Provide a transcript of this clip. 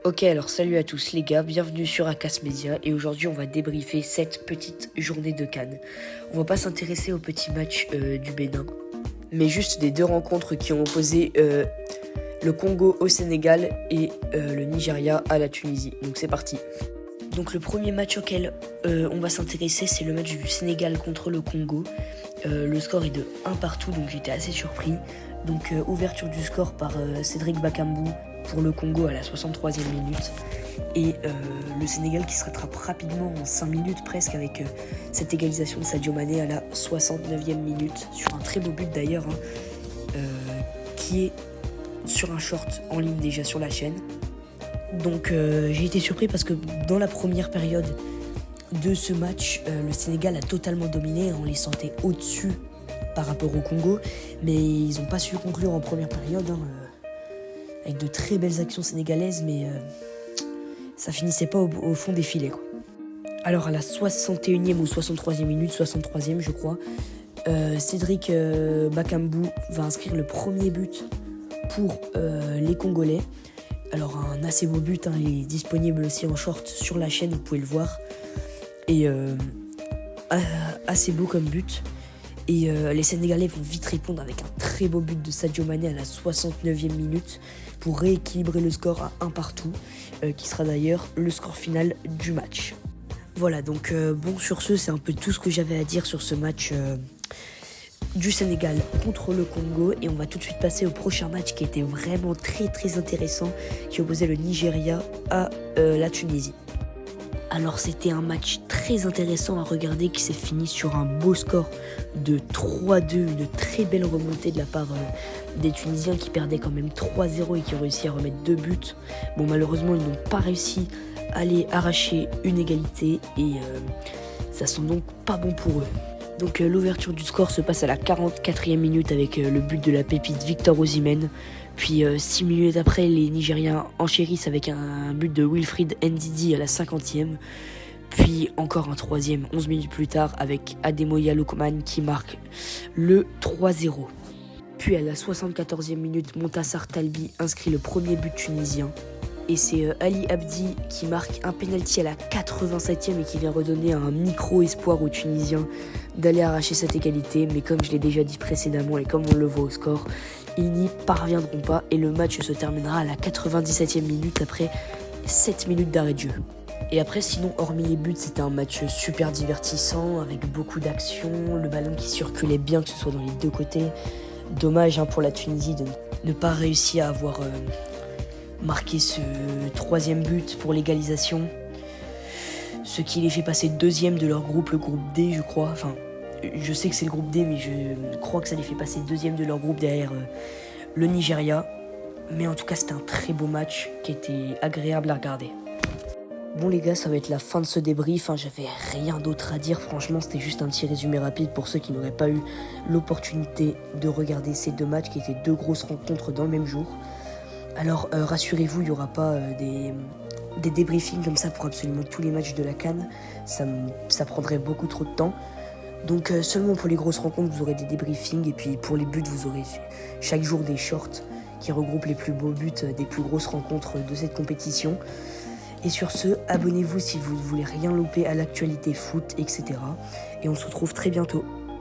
Ok, alors salut à tous les gars, bienvenue sur Acas Media et aujourd'hui on va débriefer cette petite journée de Cannes. On va pas s'intéresser au petit match du Bénin, mais juste des deux rencontres qui ont opposé le Congo au Sénégal et le Nigeria à la Tunisie. Donc c'est parti. Donc le premier match auquel on va s'intéresser, c'est le match du Sénégal contre le Congo. Le score est de 1 partout, donc j'étais assez surpris. Donc ouverture du score par Cédric Bakambu pour le Congo à la 63e minute. Et le Sénégal qui se rattrape rapidement en 5 minutes presque avec cette égalisation de Sadio Mané à la 69e minute. Sur un très beau but d'ailleurs, qui est sur un short en ligne déjà sur la chaîne. Donc j'ai été surpris parce que dans la première période de ce match, le Sénégal a totalement dominé, on les sentait au-dessus par rapport au Congo, mais ils n'ont pas su conclure en première période, avec de très belles actions sénégalaises, mais ça finissait pas au fond des filets, quoi. Alors à la 61e ou 63e minute, 63e je crois, Cédric Bakambu va inscrire le premier but pour les Congolais. Alors un assez beau but, il est disponible aussi en short sur la chaîne, vous pouvez le voir. Et assez beau comme but. Et les Sénégalais vont vite répondre avec un très beau but de Sadio Mané à la 69e minute pour rééquilibrer le score à 1 partout, qui sera d'ailleurs le score final du match. Voilà, donc bon, sur ce, c'est un peu tout ce que j'avais à dire sur ce match du Sénégal contre le Congo, et on va tout de suite passer au prochain match qui était vraiment très très intéressant, qui opposait le Nigeria à la Tunisie. Alors c'était un match très intéressant à regarder qui s'est fini sur un beau score de 3-2, une très belle remontée de la part des Tunisiens qui perdaient quand même 3-0 et qui ont réussi à remettre 2 buts. Bon, malheureusement ils n'ont pas réussi à aller arracher une égalité et ça sent donc pas bon pour eux. Donc l'ouverture du score se passe à la 44e minute avec le but de la pépite Victor Osimhen. Puis 6 minutes après, les Nigériens enchérissent avec un but de Wilfried Ndidi à la 50e. Puis encore un troisième 11 minutes plus tard avec Ademola Lookman qui marque le 3-0. Puis à la 74e minute, Montassar Talbi inscrit le premier but tunisien. Et c'est Ali Abdi qui marque un penalty à la 87e et qui vient redonner un micro-espoir aux Tunisiens d'aller arracher cette égalité. Mais comme je l'ai déjà dit précédemment et comme on le voit au score, ils n'y parviendront pas et le match se terminera à la 97e minute après 7 minutes d'arrêt de jeu. Et après, sinon, hormis les buts, c'était un match super divertissant avec beaucoup d'action, le ballon qui circulait bien, que ce soit dans les deux côtés. Dommage pour la Tunisie de ne pas réussir à avoir marqué ce troisième but pour l'égalisation. Ce qui les fait passer deuxième de leur groupe, le groupe D, je crois. Enfin, je sais que c'est le groupe D, mais je crois que ça les fait passer deuxième de leur groupe derrière le Nigeria. Mais en tout cas, c'était un très beau match qui était agréable à regarder. Bon les gars, ça va être la fin de ce débrief, j'avais rien d'autre à dire, franchement c'était juste un petit résumé rapide pour ceux qui n'auraient pas eu l'opportunité de regarder ces deux matchs qui étaient deux grosses rencontres dans le même jour. Alors rassurez-vous, il n'y aura pas des débriefings comme ça pour absolument tous les matchs de la CAN, ça prendrait beaucoup trop de temps. Donc seulement pour les grosses rencontres vous aurez des débriefings, et puis pour les buts vous aurez chaque jour des shorts qui regroupent les plus beaux buts des plus grosses rencontres de cette compétition. Et sur ce, abonnez-vous si vous ne voulez rien louper à l'actualité foot, etc. Et on se retrouve très bientôt.